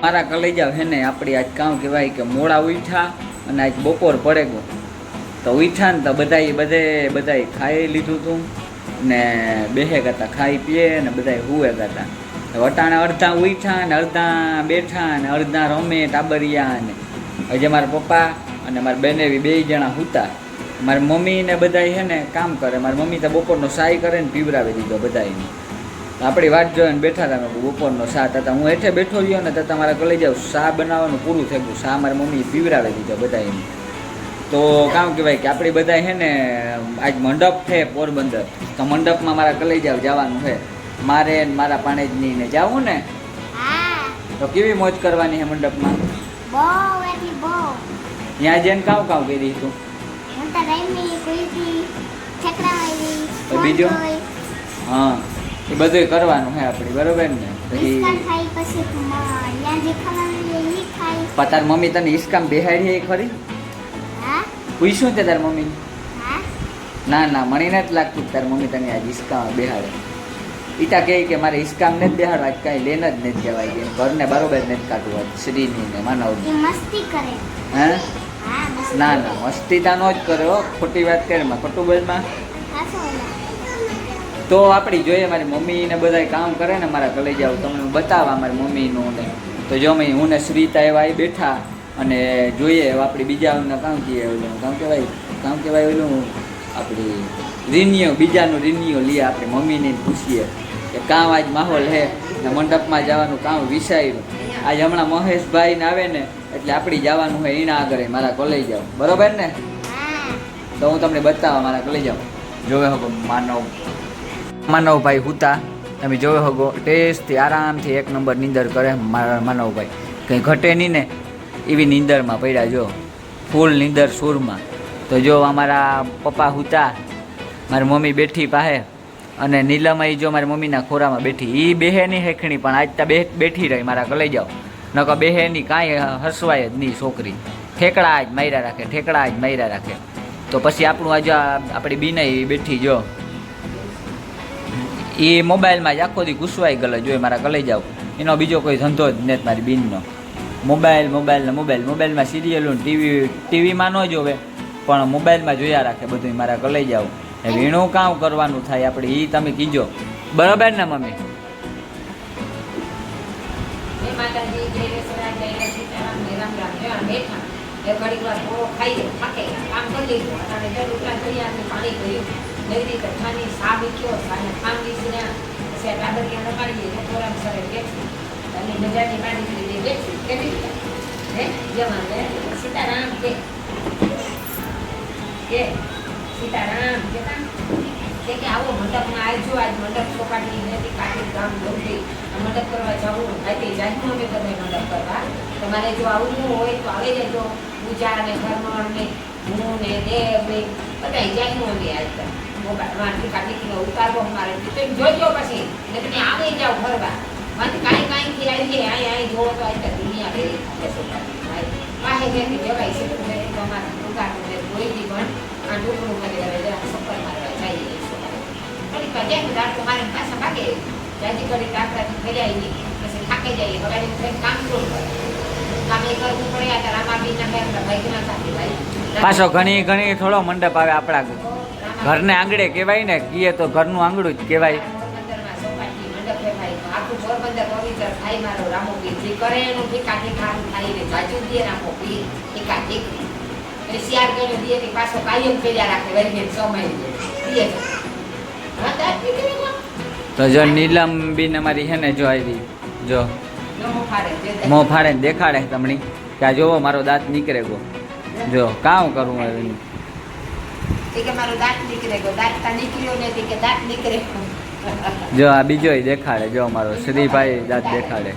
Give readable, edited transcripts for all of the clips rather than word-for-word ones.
મારા કલેજા હે ને આપણી આજ કામ કહેવાય કે મોડા ઉઠ્યા અને આજ બપોર પડે ગયો તો ઉઠ્યા ને તો બધાય ખાઈ લીધું હતું ને બેહે કરતા ખાઈ પીએ ને બધાય હુએ કરતા વટાણા અડધા ઉઠ્યા ને અડધા બેઠા ને અડધા રમે ટાબરિયા ને હજી મારા પપ્પા અને મારા બેનેવી 2 જણા સૂતા. મારી મમ્મી ને બધાય છે ને કામ કરે. મારી મમ્મી તો બપોરનો સાય કરે ને પીવરાવી દીધો બધાને. આપણી વાત જોઈને બેઠા હતા બપોરનો સા હતા. હું હેઠે બેઠો રહ્યો ને તો તમારા કલેજ જાવ સા બનાવવાનું પૂરું થઈ ગયું. સા મારી મમ્મી પીવરાવી દીધો બધાને. તો કામ કહેવાય કે આપણે બધા છે ને આજ મંડપ છે પોરબંદર. તો મંડપમાં મારા કલેજાવ જવાનું છે મારે ને મારા પાણેજની ને જાવું ને. તો કેવી મોજ કરવાની છે મંડપમાં? ત્યાં જઈને કામ કરી તું? બીજું હા એ બધું કરવાનું છે આપણે બરોબર ને. પછી તાર મમ્મી તને હિસકામ બેહાડી ખરી? પૂછ્યું તે તાર મમ્મી? ના મને નથી લાગતું તાર મમ્મી તને આ હિસકામ બેહાડે. ઈટા કહે કે મારે હિસકામ નથી બેહાડવા, કાંઈ લેન જ નથી જવાય કે ઘરને બરોબર નથી કાઢવા શ્રીની ને માનવની. હે ના મસ્તી તા નો જ કરે હો. ખોટી વાત કરે માં ખોટું બોલમાં. તો આપણી જોઈએ મારી મમ્મી ને બધા કામ કરે ને મારા કલેજાઓ તમને બતાવવા મારી મમ્મીનું ને. તો જો મેં હું ને શ્રીતા એવા અહીં બેઠા અને જોઈએ આપણી બીજાને કામ કહેવાય ઓલું આપણી રિન્યુ બીજાનું રિન્યુ લઈએ. આપણી મમ્મીને પૂછીએ કે કામ આજ માહોલ હે ને મંડપમાં જવાનું કામ વિચાર્યું. આજ હમણાં મહેશભાઈ ને આવે ને એટલે આપણી જવાનું હોય એના આગળ મારા કોલેજ જાવ બરોબર ને. તો હું તમને બતાવવા મારા કોલેજ જાઉં. જોવે હગો માનવભાઈ હુતા તમે જોવે હગો ટેસ્ટથી આરામથી 1 નંબર નીંદર કરે મારા માનવભાઈ. કંઈ ઘટે નહીં ને એવી નીંદરમાં પડ્યા જો ફૂલ નીંદર સૂરમાં. તો જો અમારા પપ્પા હુતા, મારી મમ્મી બેઠી પાસે અને નીલમય જો મારી મમ્મીના ખોરામાં બેઠી. એ બેહે નહીં હેખણી પણ આજ તા બેઠી રહી મારા કલે જાઓ. નકો બેહે નહીં કાંઈ હસવાય જ નહીં છોકરી. ઠેકડા જ માર્યા રાખે. તો પછી આપણું આજે આપણી બીનાઈ બેઠી જો એ મોબાઈલમાં જ આખો દી ઘૂસવાઈ ગયેલો જોઈએ મારા કલે જાઓ. એનો બીજો કોઈ ધંધો જ નથી મારી બીનનો. મોબાઈલમાં સિરિયલું ટીવીમાં ન જોવે પણ મોબાઈલમાં જોયા રાખે બધું મારા કલે જાઓ. વીણું કામ કરવાનું થાય આપણે એ તમે કીજો બરાબર ને મમ્મી? સીતારામ કે આવો મંડપમાં આવજો. આજ મંડપ ચોપાટી નથી કાઢી કામ ગમતી મંડપ કરવા જવું આજે જાહેરમાં અમે તમે મંડપ કરવા. તમારે જો આવવું હોય તો આવી જજો. પૂજા ને ઘરમાં ને હું ને દેવ ને બધા જાહેરમાં અમે આવતા. મોબાઈલમાંથી કાઢીને ઉતારવો મારે તો જોજો પછી ને તમે આવી જાઓ ફરવા. માંથી કાંઈથી આવીએ અહીં જોવો તો આ દુનિયા ભેરી પાસે જેથી જવાય છે તો અમારા દુકાન જોઈતી પણ આ ડુકડું કરી હવે જરા સફર મારવા જઈએ થોડીક જેમ રાતો મારે પાછા ભાગે જાજી કરી ડાકરાથી ફર્યા નહીં પછી થાકી જઈએ હવે કામ પૂરું કરે કામ એ કરવું પડે. આ રામાબીના બેન ભાઈના સાથે ભાઈ પાછો ઘણી થોડો મંડપ આવે આપણા ઘરને આંગળે કહેવાય ને. કીએ તો ઘરનું આંગળું જ કહેવાય. આખું પોરબંદર પવિત્ર થાય મારો રામોપીર જે કરે એનું ઠીકાઠીક થાય ને જાજુ દે રામોપીર ઠીકાઠીક એટલે શિયાર કરીને દે કે પાછો કાયમ કર્યા રાખે વૈજ્ઞ સમય દે. તો જો નીલમ બીન અમારી છે ને જો આવી જો મોં ફાડે ને દેખાડે તમને કે આ જોવો મારો દાંત નીકળે ગયો. જો કામ કરવું હવે કે મારો દાંત નીકળે ગયો. દાંત નીકળ્યો નથી કે દાંત નીકળે. જો આ બીજો દેખાડે જો અમારો શ્રીભાઈ દાંત દેખાડે.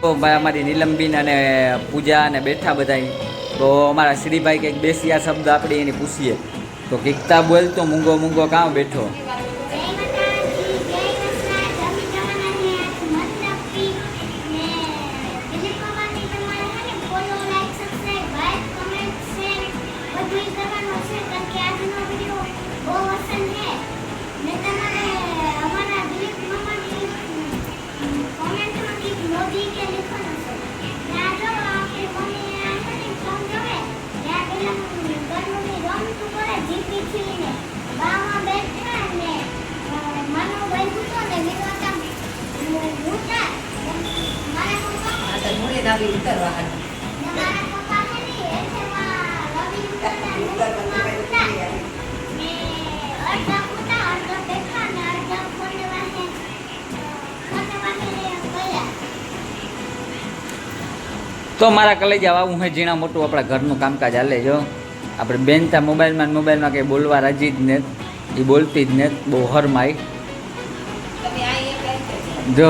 તો ભાઈ અમારી નીલમબીન અને પૂજા અને બેઠા બધા. તો અમારા શ્રીભાઈ કંઈક બેસ્યા શબ્દ આપણે એને પૂછીએ તો કીકતા બોલતો મૂંગો કામ બેઠો. બેન આવી ઉતરવા હાલ. તો મારા કલેજા આવું હે ઝીણા મોટું આપણા ઘરનું કામકાજ હાલે જો આપણે બેન તા મોબાઈલમાં કંઈ બોલવા રાજી જ ને એ બોલતી જ ને બહુ હરમાય તમે આ એક લાઈન જો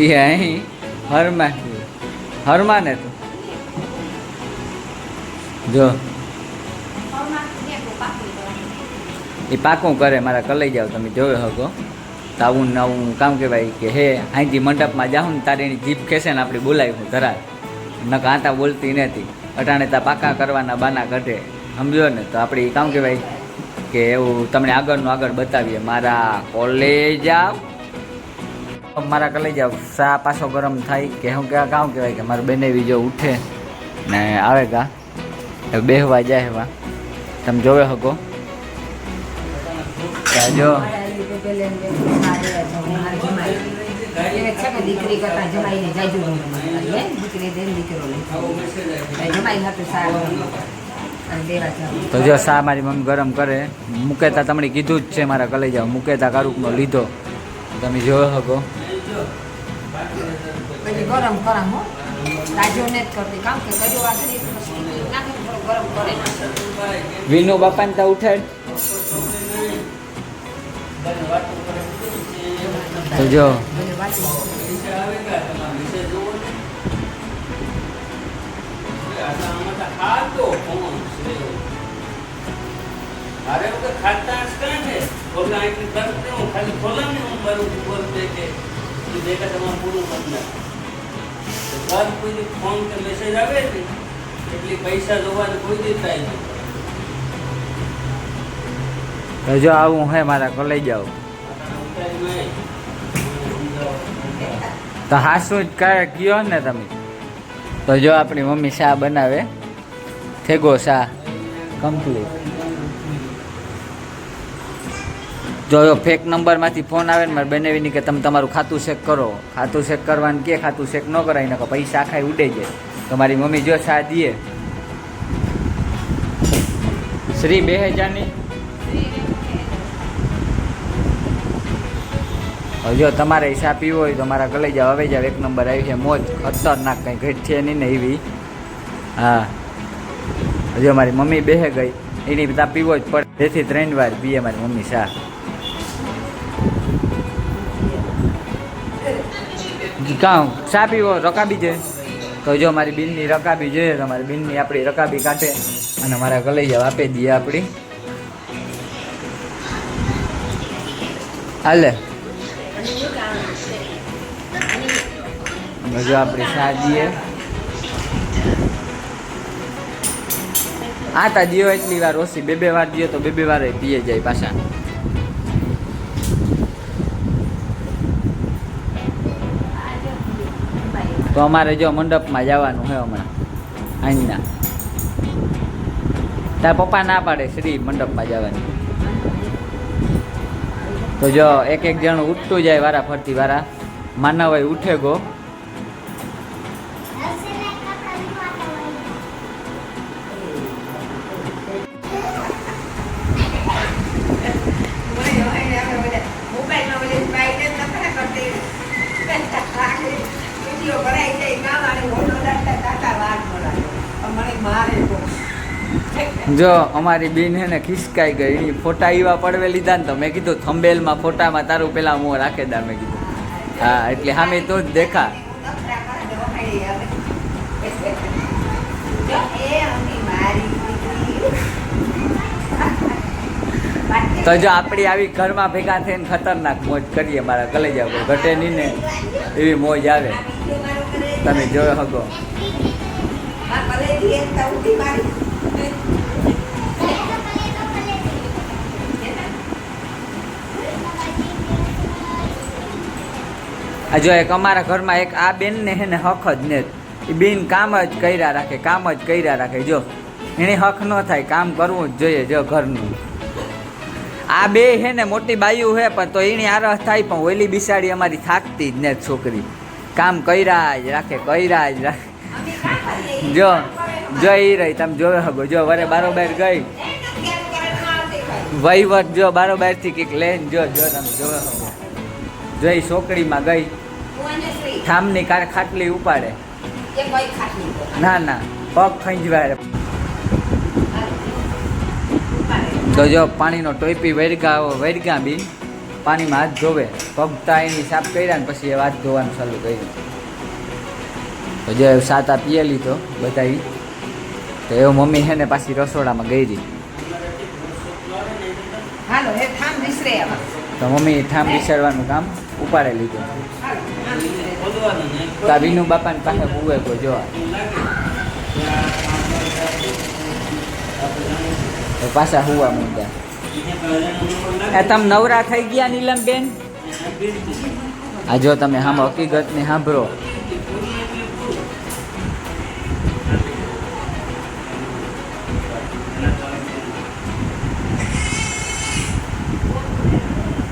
એ અહીં હરમા ને તું જો એ પાકું કરે મારા કલાઈ જાવ તમે જોયો હકો તો આવું ને આવું કામ કહેવાય કે હે અહીંથી મંડપમાં જાઉં ને તારે એની જીભ ખેંચે ને આપણે બોલાવ્યું ધરા ન કાંતા બોલતી નથી અટાણે તા પાકા કરવાના બાના કાઢે સમજો ને તો આપણે કામ કહેવાય કે એવું તમને આગળ બતાવીએ મારા કોલેજ આવ મારા કલેજ આવ શા પાછો ગરમ થાય કે હું કામ કહેવાય કે મારા બેનેવી જો ઉઠે ને આવે કા બેહવા જાય વા તમે જોવે હકો જો દીકરી કરતા જમાઈને જાજુ દીકરી દે દીકરો જમાઈ હતું સારું તો જો શા મારી મમ્મી ગરમ કરે મુકેતા તમને કીધું જ છે મારા કલેજ આવ મુકેતા કારુકનો લીધો તમે જોયો હકો પછી ગરમ કરામ હો તાજો ને જ કરતી કામ કે કર્યો વાત નાખે થોડો ગરમ કરે વિનુ બાપાને તા ઉઠાડ તો જો તો જો આવું હે મારા કોલેજ જાવ તો હાસું જ કયો ને તમે તો જો આપણી મમ્મી શા બનાવે થેગો શા કમ્પ્લીટ જો ફેક નંબરમાંથી ફોન આવે ને મારે બેનેવીની કે તમે તમારું ખાતું ચેક કરો ખાતું ચેક કરવાનું કે ખાતું ચેક ન કરાય ને પૈસા આખા ઉડે જાય તો મારી મમ્મી જો શા દીએ શ્રી 2000ની જો તમારે હિસાબ પીવો હોય તો મારા કલેજ જાવ હવે જાવ 1 નંબર આવી છે મોજ ખતરનાક કંઈ ઘટ છે નહીં ને એવી હા હજુ મારી મમ્મી બેહે ગઈ એની બધા પીવો જ પડે 2 થી 3 વાર પીએ મારી મમ્મી શા કાં શા પીવો રકાબી જોઈએ તો જો મારી બેનની રકાબી જોઈએ તો મારી બેનની આપણી રકાબી કાઢે અને મારા કલેજ જાવ આપી દઈએ આપણી હાલે જો આપણી શાદીએ આતા દિયો એટલી વાર ઓછી 2 વાર દિયો તો 2 વાર પીએ જાય પાછા તો અમારે જો મંડપમાં જવાનું છે હમણાં અહીંના તાર પપ્પા ના પાડે શ્રી મંડપમાં જવાની તો જો એક જણ ઉઠતું જાય વારા ફરતી વારા માનવાઈ ઉઠે ગો જો અમારી બેન હે ને ખિસકાઈ ગઈ એની ફોટા એવા પડવે લીધા ને તો મેં કીધું થંબેલમાં ફોટામાં તારું પેલા મોં રાખે દા મેં કીધું હા એટલે સામે તો જ દેખા તો જો આપણી આવી ઘરમાં ભેગા થઈને ખતરનાક મોજ કરીએ મારા કલેજા પર ઘટે નહીં ને એવી મોજ આવે તમે જોયો હકો જો એક અમારા ઘરમાં એક આ બેન ને હે ને હક જ ને એ બેન કામ જ કર્યા રાખે જો એને હક ન થાય કામ કરવું જ જોઈએ જો ઘરનું આ બે હે ને મોટી બાયું હે પણ તો એની આરસ થાય પણ ઓલી બિસાડી અમારી થાકતી જ ને છોકરી કામ કર્યા જ રાખે અમે કાં કરીએ? જો જો ઈ રહી તમે જોવે હગો જો વરે બારોબાર ગઈ વહીવટ જો બારોબાર થી કઈક લઈને જો જો તમે જોવે હગો જો ઈ છોકરીમાં ગઈ ઠામની ખાટલી ઉપાડે ના ના પગ ખંજવાય તો જો પાણીનો ટોપી વેડગા બી પાણીમાં હાથ ધોવે પગ તાઈની સાફ કર્યા ને પછી એ હાથ ધોવાનું ચાલુ કર્યું તો જો સાતા પીએ લીધો બધા તો એવું મમ્મી છે ને પાછી રસોડામાં ગઈ રહી હાલો હે થામ વિસરે આવા તો મમ્મી ઠામ વિસરવાનું કામ ઉપાડે લીધું તો આ વિનુ બાપાની પાસે હુવે કોઈ જો તો પાછા હુવા મુદ્દા એ તમે નવરા થઈ ગયા નીલમબેન આ જો તમે હકીકતની સાંભળો